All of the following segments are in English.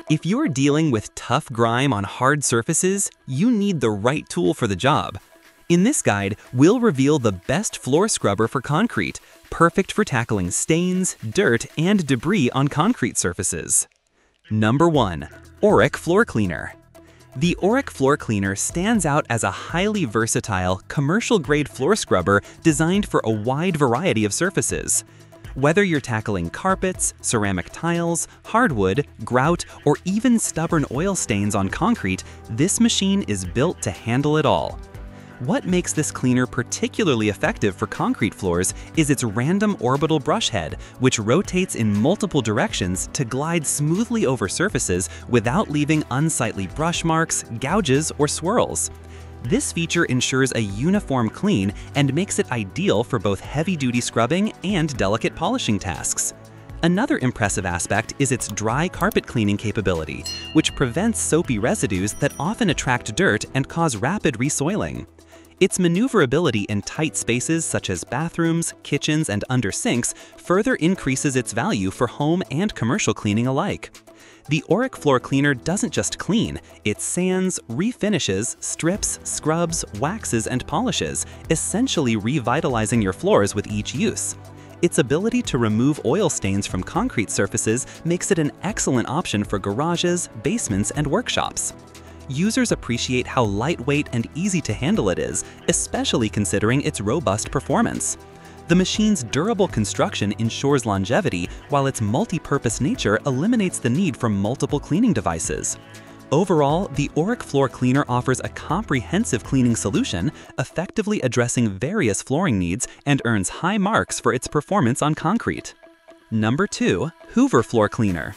If you're dealing with tough grime on hard surfaces, you need the right tool for the job. In this guide, we'll reveal the best floor scrubber for concrete, perfect for tackling stains, dirt, and debris on concrete surfaces. Number 1. Oreck Floor Cleaner. The Oreck Floor Cleaner stands out as a highly versatile, commercial-grade floor scrubber designed for a wide variety of surfaces. Whether you're tackling carpets, ceramic tiles, hardwood, grout, or even stubborn oil stains on concrete, this machine is built to handle it all. What makes this cleaner particularly effective for concrete floors is its random orbital brush head, which rotates in multiple directions to glide smoothly over surfaces without leaving unsightly brush marks, gouges, or swirls. This feature ensures a uniform clean and makes it ideal for both heavy-duty scrubbing and delicate polishing tasks. Another impressive aspect is its dry carpet cleaning capability, which prevents soapy residues that often attract dirt and cause rapid resoiling. Its maneuverability in tight spaces such as bathrooms, kitchens, and under sinks further increases its value for home and commercial cleaning alike. The Oreck Floor Cleaner doesn't just clean, it sands, refinishes, strips, scrubs, waxes, and polishes, essentially revitalizing your floors with each use. Its ability to remove oil stains from concrete surfaces makes it an excellent option for garages, basements, and workshops. Users appreciate how lightweight and easy to handle it is, especially considering its robust performance. The machine's durable construction ensures longevity, while its multi-purpose nature eliminates the need for multiple cleaning devices. Overall, the Oreck Floor Cleaner offers a comprehensive cleaning solution, effectively addressing various flooring needs, and earns high marks for its performance on concrete. Number 2. Hoover Floor Cleaner.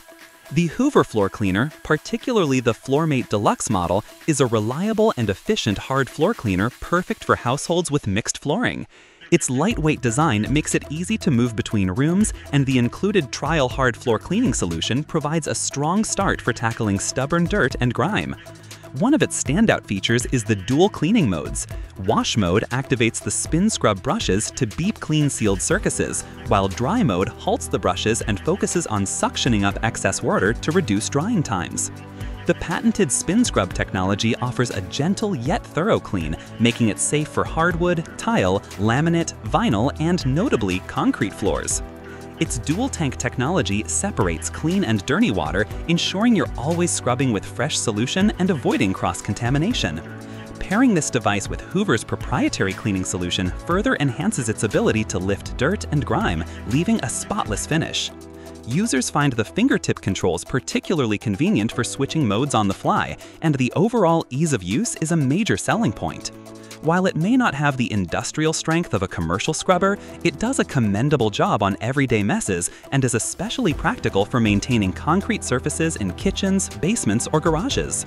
The Hoover Floor Cleaner, particularly the FloorMate Deluxe model, is a reliable and efficient hard floor cleaner perfect for households with mixed flooring. Its lightweight design makes it easy to move between rooms, and the included trial hard floor cleaning solution provides a strong start for tackling stubborn dirt and grime. One of its standout features is the dual cleaning modes. Wash mode activates the spin scrub brushes to beep clean sealed surfaces, while dry mode halts the brushes and focuses on suctioning up excess water to reduce drying times. The patented spin scrub technology offers a gentle yet thorough clean, making it safe for hardwood, tile, laminate, vinyl, and notably concrete floors. Its dual tank technology separates clean and dirty water, ensuring you're always scrubbing with fresh solution and avoiding cross-contamination. Pairing this device with Hoover's proprietary cleaning solution further enhances its ability to lift dirt and grime, leaving a spotless finish. Users find the fingertip controls particularly convenient for switching modes on the fly, and the overall ease of use is a major selling point. While it may not have the industrial strength of a commercial scrubber, it does a commendable job on everyday messes and is especially practical for maintaining concrete surfaces in kitchens, basements, or garages.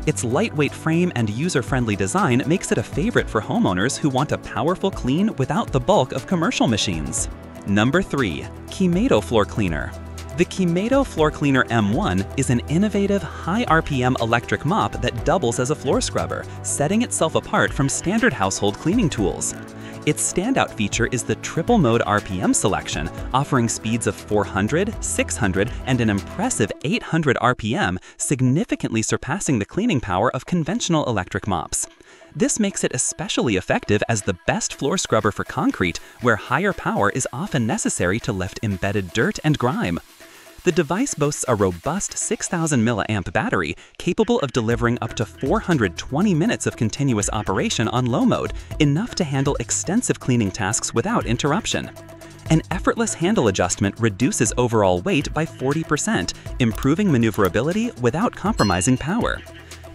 Its lightweight frame and user-friendly design makes it a favorite for homeowners who want a powerful clean without the bulk of commercial machines. Number 3. Qimedo Floor Cleaner. The Qimedo Floor Cleaner M1 is an innovative, high RPM electric mop that doubles as a floor scrubber, setting itself apart from standard household cleaning tools. Its standout feature is the triple mode RPM selection, offering speeds of 400, 600, and an impressive 800 RPM, significantly surpassing the cleaning power of conventional electric mops. This makes it especially effective as the best floor scrubber for concrete, where higher power is often necessary to lift embedded dirt and grime. The device boasts a robust 6,000 mAh battery capable of delivering up to 420 minutes of continuous operation on low mode, enough to handle extensive cleaning tasks without interruption. An effortless handle adjustment reduces overall weight by 40%, improving maneuverability without compromising power.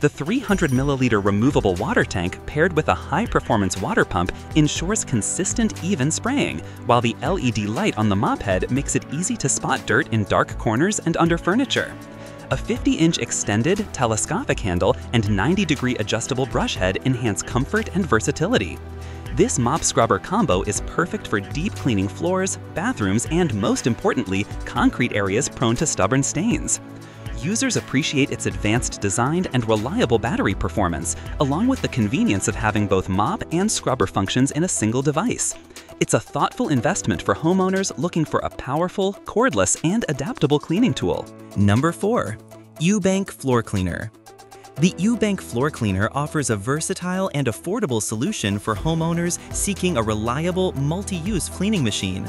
The 300 milliliter removable water tank paired with a high-performance water pump ensures consistent, even spraying, while the LED light on the mop head makes it easy to spot dirt in dark corners and under furniture. A 50-inch extended, telescopic handle and 90-degree adjustable brush head enhance comfort and versatility. This mop scrubber combo is perfect for deep cleaning floors, bathrooms, and most importantly, concrete areas prone to stubborn stains. Users appreciate its advanced design and reliable battery performance, along with the convenience of having both mop and scrubber functions in a single device. It's a thoughtful investment for homeowners looking for a powerful, cordless, and adaptable cleaning tool. Number 4. Ewbank Floor Cleaner. The Ewbank Floor Cleaner offers a versatile and affordable solution for homeowners seeking a reliable, multi-use cleaning machine.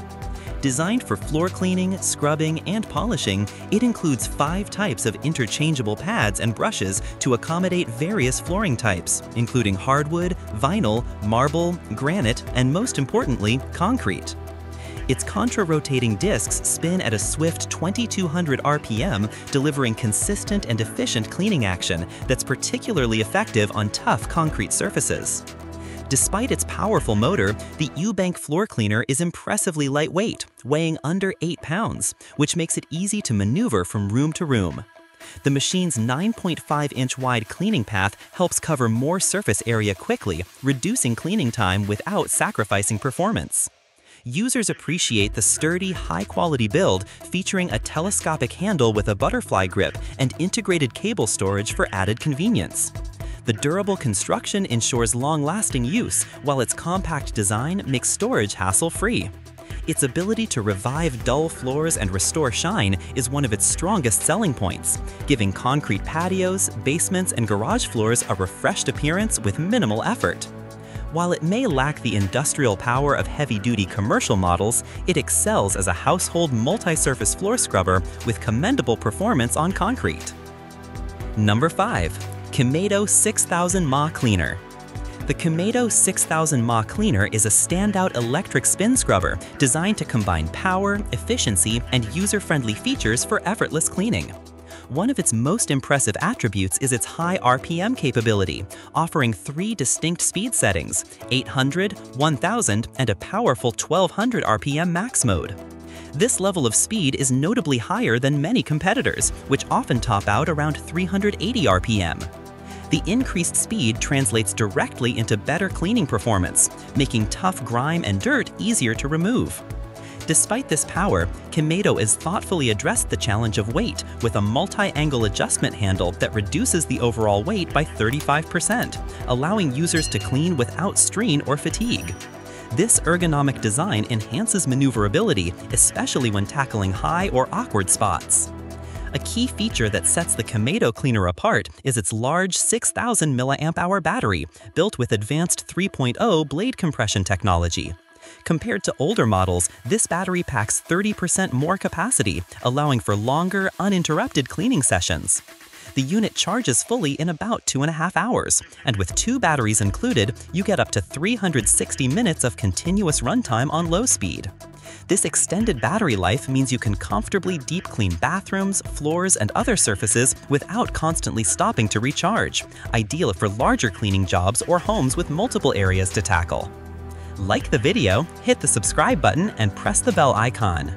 Designed for floor cleaning, scrubbing, and polishing, it includes 5 types of interchangeable pads and brushes to accommodate various flooring types, including hardwood, vinyl, marble, granite, and most importantly, concrete. Its contra-rotating discs spin at a swift 2200 RPM, delivering consistent and efficient cleaning action that's particularly effective on tough concrete surfaces. Despite its powerful motor, the Ewbank Floor Cleaner is impressively lightweight, weighing under 8 pounds, which makes it easy to maneuver from room to room. The machine's 9.5-inch wide cleaning path helps cover more surface area quickly, reducing cleaning time without sacrificing performance. Users appreciate the sturdy, high-quality build featuring a telescopic handle with a butterfly grip and integrated cable storage for added convenience. The durable construction ensures long-lasting use, while its compact design makes storage hassle-free. Its ability to revive dull floors and restore shine is one of its strongest selling points, giving concrete patios, basements, and garage floors a refreshed appearance with minimal effort. While it may lack the industrial power of heavy-duty commercial models, it excels as a household multi-surface floor scrubber with commendable performance on concrete. Number 5. Qimedo 6000 mAh Cleaner. The Qimedo 6000 mAh Cleaner is a standout electric spin scrubber designed to combine power, efficiency, and user-friendly features for effortless cleaning. One of its most impressive attributes is its high RPM capability, offering 3 distinct speed settings: 800, 1000, and a powerful 1200 RPM max mode. This level of speed is notably higher than many competitors, which often top out around 380 RPM. The increased speed translates directly into better cleaning performance, making tough grime and dirt easier to remove. Despite this power, Qimedo has thoughtfully addressed the challenge of weight with a multi-angle adjustment handle that reduces the overall weight by 35%, allowing users to clean without strain or fatigue. This ergonomic design enhances maneuverability, especially when tackling high or awkward spots. A key feature that sets the Qimedo cleaner apart is its large 6000 mAh battery, built with advanced 3.0 blade compression technology. Compared to older models, this battery packs 30% more capacity, allowing for longer, uninterrupted cleaning sessions. The unit charges fully in about 2.5 hours, and with 2 batteries included, you get up to 360 minutes of continuous runtime on low speed. This extended battery life means you can comfortably deep clean bathrooms, floors, and other surfaces without constantly stopping to recharge, ideal for larger cleaning jobs or homes with multiple areas to tackle. Like the video, hit the subscribe button, and press the bell icon.